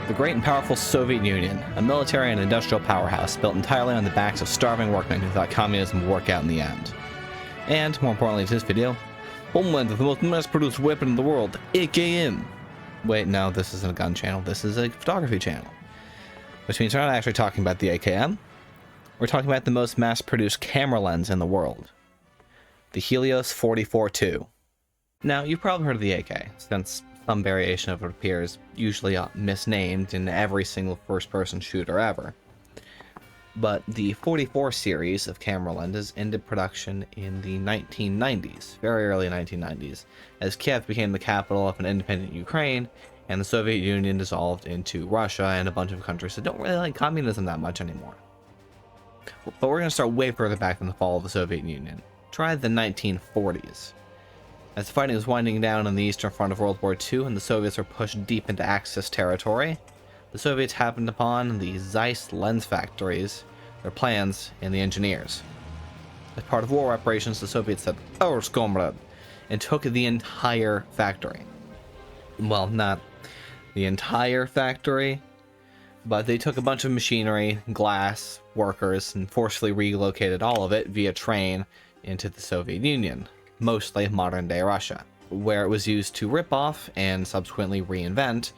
The great and powerful Soviet Union, a military and industrial powerhouse built entirely on the backs of starving workmen who thought communism would work out in the end. And, more importantly to this video, Homeland is the most mass-produced weapon in the world, AKM. Wait, no, this isn't a gun channel, this is a photography channel. Which means we're not actually talking about the AKM, we're talking about the most mass-produced camera lens in the world. The Helios 44-2. Now, you've probably heard of the AK, since some variation of it appears, usually misnamed in every single first-person shooter ever. But the 44 series of camera lenses ended production in the 1990s, very early 1990s, as Kiev became the capital of an independent Ukraine, and the Soviet Union dissolved into Russia and a bunch of countries that don't really like communism that much anymore. But we're going to start way further back than the fall of the Soviet Union. Try the 1940s. As the fighting was winding down on the eastern front of World War II and the Soviets were pushed deep into Axis territory, the Soviets happened upon the Zeiss lens factories, their plans, and the engineers. As part of war operations, the Soviets said, "Ours, comrade," and took the entire factory. Well, not the entire factory, but they took a bunch of machinery, glass, workers, and forcefully relocated all of it via train into the Soviet Union, mostly modern-day Russia, where it was used to rip off and subsequently reinvent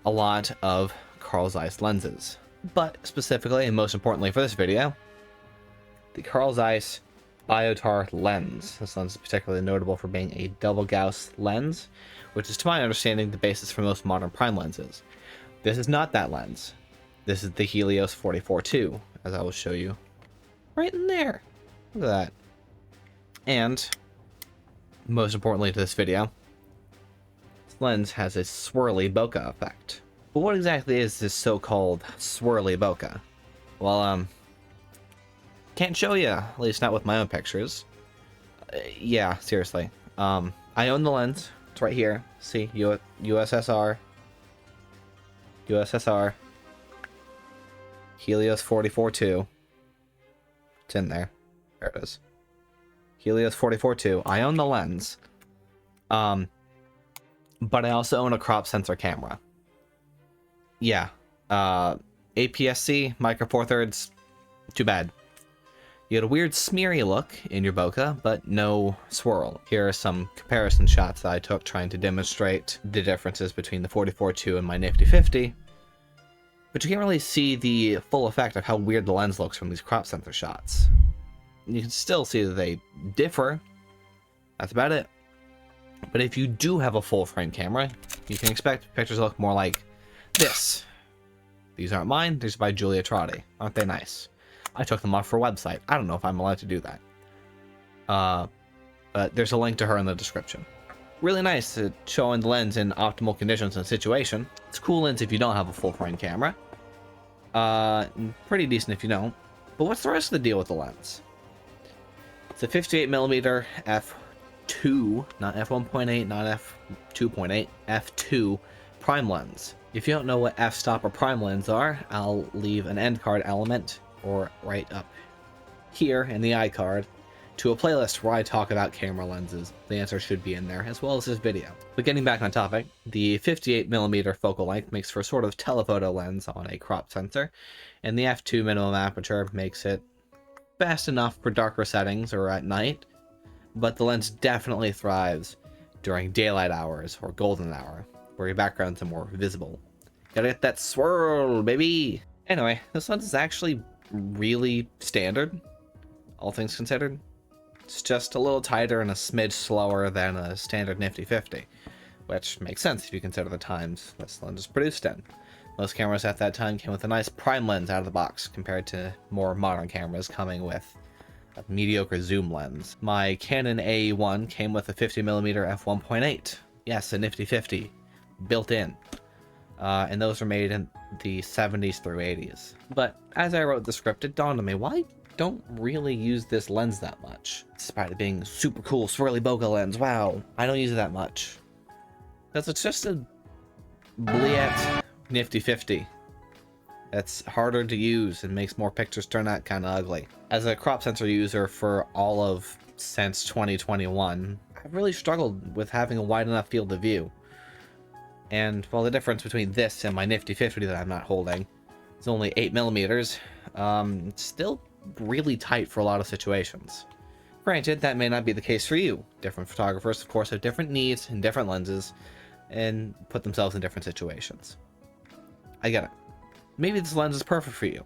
a lot of Carl Zeiss lenses. But specifically, and most importantly for this video, the Carl Zeiss Biotar lens. This lens is particularly notable for being a double Gauss lens, which is to my understanding the basis for most modern prime lenses. This is not that lens. This is the Helios 44-2, as I will show you right in there. Look at that. And most importantly to this video, this lens has a swirly bokeh effect. But what exactly is this so-called swirly bokeh? Well, can't show you, at least not with my own pictures. Yeah, seriously. I own the lens. It's right here. See, USSR. Helios 44-2. It's in there. There it is. Helios 44-2. I own the lens. But I also own a crop sensor camera. Yeah. APS-C, micro four thirds. Too bad. You had a weird smeary look in your bokeh, but no swirl. Here are some comparison shots that I took trying to demonstrate the differences between the 44-2 and my nifty 50. But you can't really see the full effect of how weird the lens looks from these crop sensor shots. You can still see that they differ. That's about it. But if you do have a full frame camera, you can expect pictures to look more like this. These aren't mine, these are by Julia Trotti. Aren't they nice? I took them off her website. I don't know if I'm allowed to do that. But there's a link to her in the description. Really nice at showing the lens in optimal conditions and situation. It's a cool lens if you don't have a full frame camera. Pretty decent if you don't. But what's the rest of the deal with the lens? It's a 58mm f2, not f1.8, not f2.8, f2 prime lens. If you don't know what f-stop or prime lens are, I'll leave an end card element, or right up here in the iCard, to a playlist where I talk about camera lenses. The answer should be in there, as well as this video. But getting back on topic, the 58mm focal length makes for a sort of telephoto lens on a crop sensor, and the f2 minimum aperture makes it fast enough for darker settings or at night, but the lens definitely thrives during daylight hours or golden hour, where your backgrounds are more visible. Gotta get that swirl, baby! Anyway, this lens is actually really standard, all things considered. It's just a little tighter and a smidge slower than a standard nifty 50, which makes sense if you consider the times this lens was produced in. Most cameras at that time came with a nice prime lens out of the box, compared to more modern cameras coming with a mediocre zoom lens. My Canon A1 came with a 50mm f1.8. Yes, a nifty 50, built in. And those were made in the 70s through 80s. But as I wrote the script, it dawned on me, why don't really use this lens that much? Despite it being super cool, swirly bokeh lens, wow, I don't use it that much. Because it's just a Bliet nifty 50. That's harder to use and makes more pictures turn out kind of ugly. As a crop sensor user for all of since 2021, I've really struggled with having a wide enough field of view. And while the difference between this and my nifty 50 that I'm not holding is only 8mm, it's still really tight for a lot of situations. Granted, that may not be the case for you. Different photographers, of course, have different needs and different lenses and put themselves in different situations. I get it. Maybe this lens is perfect for you.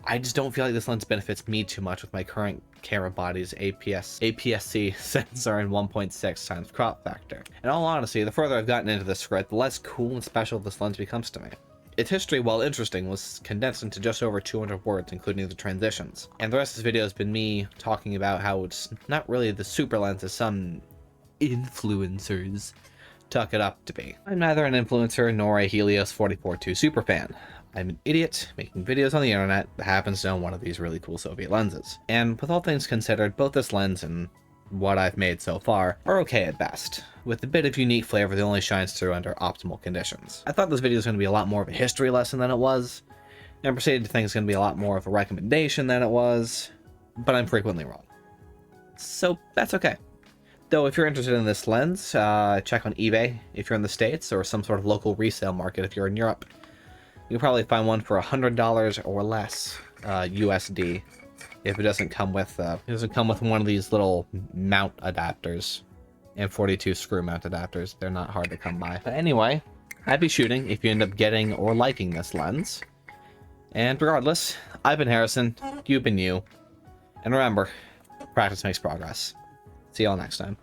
I just don't feel like this lens benefits me too much with my current camera body's APS-C sensor and 1.6 times crop factor. In all honesty, the further I've gotten into this script, the less cool and special this lens becomes to me. Its history, while interesting, was condensed into just over 200 words, including the transitions. And the rest of this video has been me talking about how it's not really the super lens as some influencers tuck it up to be. I'm neither an influencer nor a Helios 44-2 superfan. I'm an idiot making videos on the internet that happens to own one of these really cool Soviet lenses. And with all things considered, both this lens and what I've made so far are okay at best, with a bit of unique flavor that only shines through under optimal conditions. I thought this video was going to be a lot more of a history lesson than it was, and proceeded to think it's going to be a lot more of a recommendation than it was, but I'm frequently wrong. So that's okay. Though if you're interested in this lens, check on eBay if you're in the States, or some sort of local resale market if you're in Europe. You can probably find one for $100 or less USD if it doesn't come with one of these little mount adapters and 42 screw mount adapters. They're not hard to come by. But anyway, happy shooting if you end up getting or liking this lens. And regardless, I've been Harrison, you've been you, and remember, practice makes progress. See y'all next time.